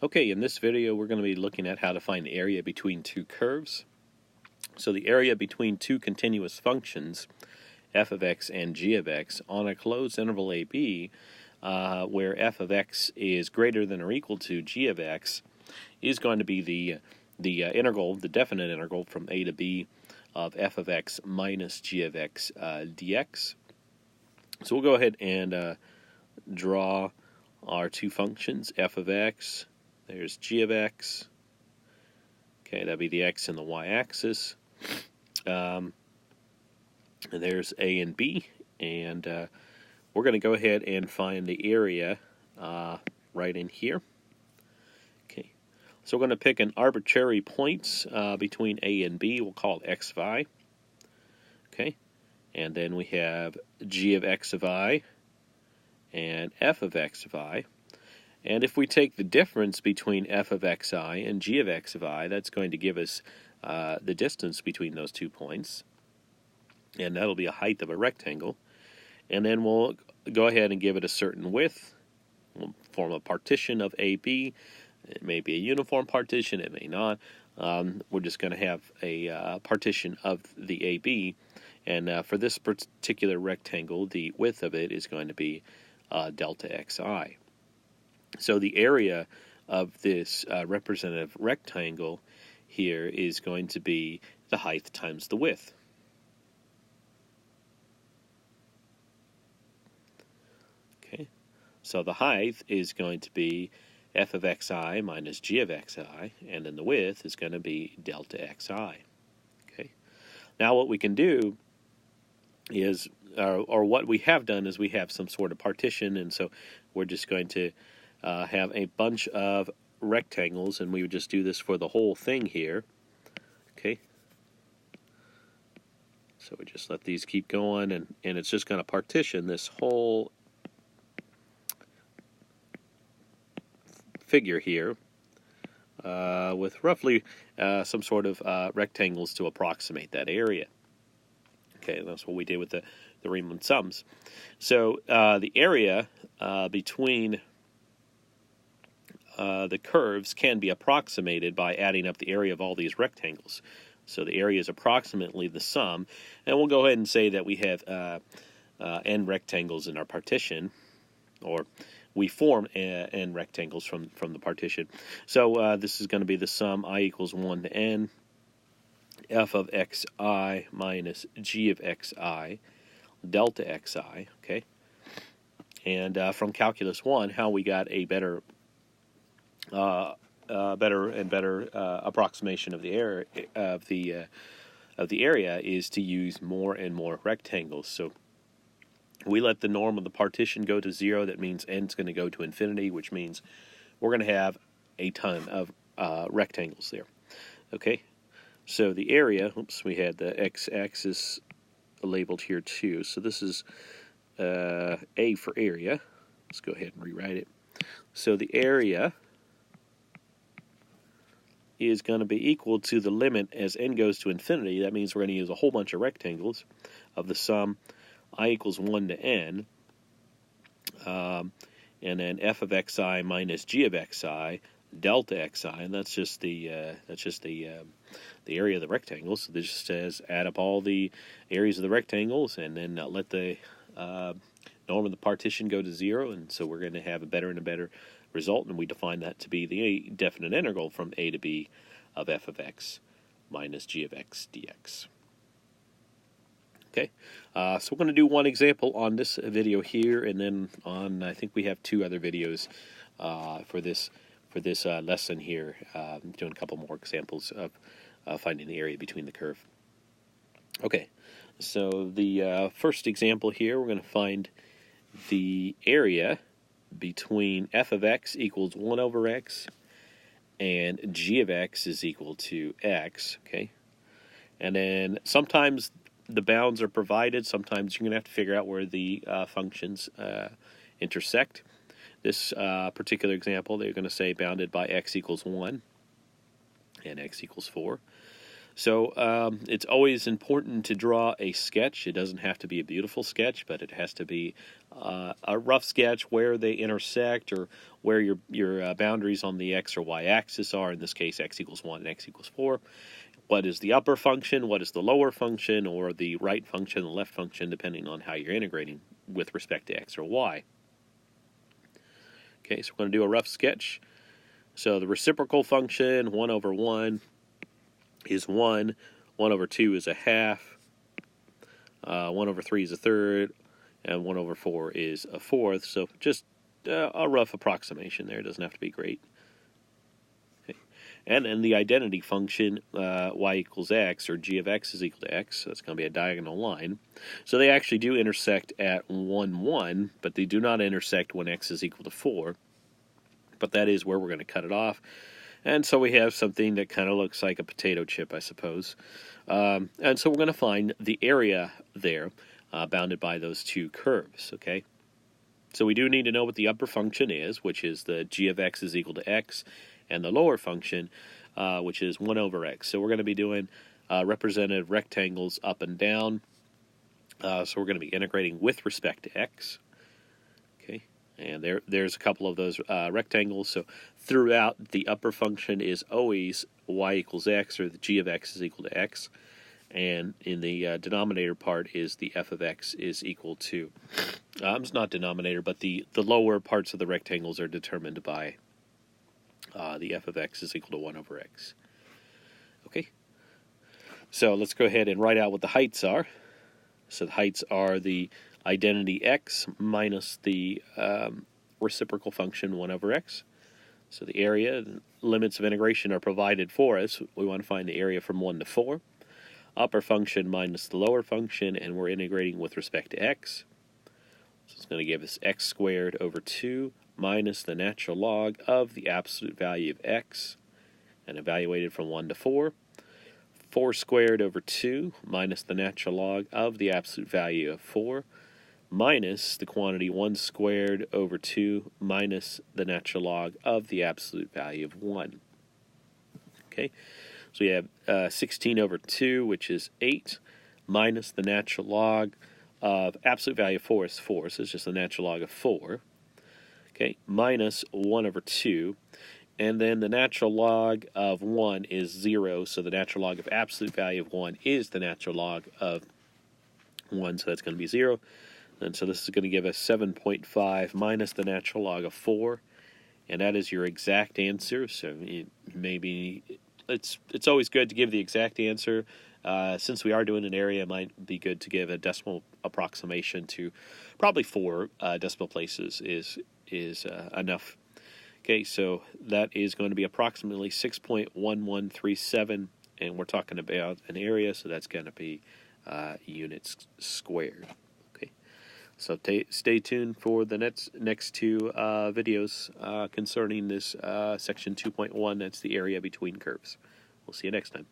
Okay, in this video we're going to be looking at how to find the area between two curves. So the area between two continuous functions, f of x and g of x, on a closed interval ab, where f of x is greater than or equal to g of x, is going to be the integral, the definite integral from a to b of f of x minus g of x dx. So we'll go ahead and draw our two functions, f of x. There's g of x. Okay, that'd be the x and the y-axis. And there's a and b, and we're going to go ahead and find the area right in here. Okay, so we're going to pick an arbitrary point between a and b. We'll call it x of I. Okay, and then we have g of x of I and f of x of I. And if we take the difference between f of xi and g of x of I, that's going to give us the distance between those 2 points. And that'll be a height of a rectangle. And then we'll go ahead and give it a certain width. We'll form a partition of AB. It may be a uniform partition, it may not. We're just going to have a partition of the AB. And for this particular rectangle, the width of it is going to be delta xi. So the area of this representative rectangle here is going to be the height times the width. Okay, so the height is going to be f of xi minus g of xi, and then the width is going to be delta xi. Okay, now what we can do is, or what we have done is we have some sort of partition, and so we're just going to have a bunch of rectangles, and we would just do this for the whole thing here. Okay, so we just let these keep going, and it's just going to partition this whole figure here with roughly some sort of rectangles to approximate that area. Okay, that's what we did with the Riemann sums. So the area between the curves can be approximated by adding up the area of all these rectangles. So the area is approximately the sum, and we'll go ahead and say that we have n rectangles in our partition, or we form n rectangles from the partition. So this is going to be the sum I equals 1 to n, f of xi minus g of xi, delta xi, okay? And from Calculus 1, how we got a better approximation of the area is to use more and more rectangles. So we let the norm of the partition go to 0. That means n's going to go to infinity, which means we're going to have a ton of rectangles there. Okay, so the area, oops, we had the x-axis labeled here too. So this is A for area. Let's go ahead and rewrite it. So the area is going to be equal to the limit as n goes to infinity. That means we're going to use a whole bunch of rectangles of the sum I equals 1 to n, and then f of xi minus g of xi delta xi, and that's just the area of the rectangles. So this just says add up all the areas of the rectangles and then let the norm of the partition go to 0, and so we're going to have a better and a better result, and we define that to be the definite integral from a to b of f of x minus g of x dx. Okay, so we're going to do one example on this video here, and then on, I think we have 2 other videos for this lesson here, doing a couple more examples of finding the area between the curve. Okay, so the first example here, we're going to find the area between f of x equals 1 over x and g of x is equal to x, okay? And then sometimes the bounds are provided, sometimes you're going to have to figure out where the functions intersect. This particular example, they're going to say bounded by x equals 1 and x equals 4. So it's always important to draw a sketch. It doesn't have to be a beautiful sketch, but it has to be a rough sketch where they intersect, or where your boundaries on the x or y axis are. In this case, x equals 1 and x equals 4. What is the upper function? What is the lower function, or the right function, the left function, depending on how you're integrating with respect to x or y. Okay, so we're going to do a rough sketch. So the reciprocal function, 1 over 1, is 1. 1 over 2 is a half. 1 over 3 is a third. And 1 over 4 is a fourth. So just a rough approximation there. It doesn't have to be great. Okay. And then the identity function, y equals x, or g of x is equal to x. So that's going to be a diagonal line. So they actually do intersect at 1, 1, but they do not intersect when x is equal to 4. But that is where we're going to cut it off. And so we have something that kind of looks like a potato chip, I suppose. And so we're going to find the area there bounded by those two curves, okay? So we do need to know what the upper function is, which is the g of x is equal to x, and the lower function, which is 1 over x. So we're going to be doing representative rectangles up and down. So we're going to be integrating with respect to x. Okay. And there's a couple of those rectangles. So throughout, the upper function is always y equals x, or the g of x is equal to x. And in the denominator part is the f of x is equal to, it's not denominator, but the lower parts of the rectangles are determined by the f of x is equal to 1 over x. Okay. So let's go ahead and write out what the heights are. So the heights are the identity x minus the reciprocal function 1 over x. So the area, limits of integration are provided for us. We want to find the area from 1 to 4. Upper function minus the lower function, and we're integrating with respect to x. So it's going to give us x squared over 2 minus the natural log of the absolute value of x, and evaluated from 1 to 4. 4 squared over 2 minus the natural log of the absolute value of 4, minus the quantity 1 squared over 2 minus the natural log of the absolute value of 1. Okay, so we have 16 over 2, which is 8, minus the natural log of absolute value of 4 is 4, so it's just the natural log of 4. Okay, minus 1 over 2. And then the natural log of 1 is 0, so the natural log of absolute value of 1 is the natural log of 1, so that's going to be 0. And so this is going to give us 7.5 minus the natural log of 4, and that is your exact answer. So maybe it's always good to give the exact answer. Since we are doing an area, it might be good to give a decimal approximation to probably 4 decimal places is enough. Okay, so that is going to be approximately 6.1137, and we're talking about an area, so that's going to be units squared. Okay, so stay tuned for the next two videos concerning this section 2.1. That's the area between curves. We'll see you next time.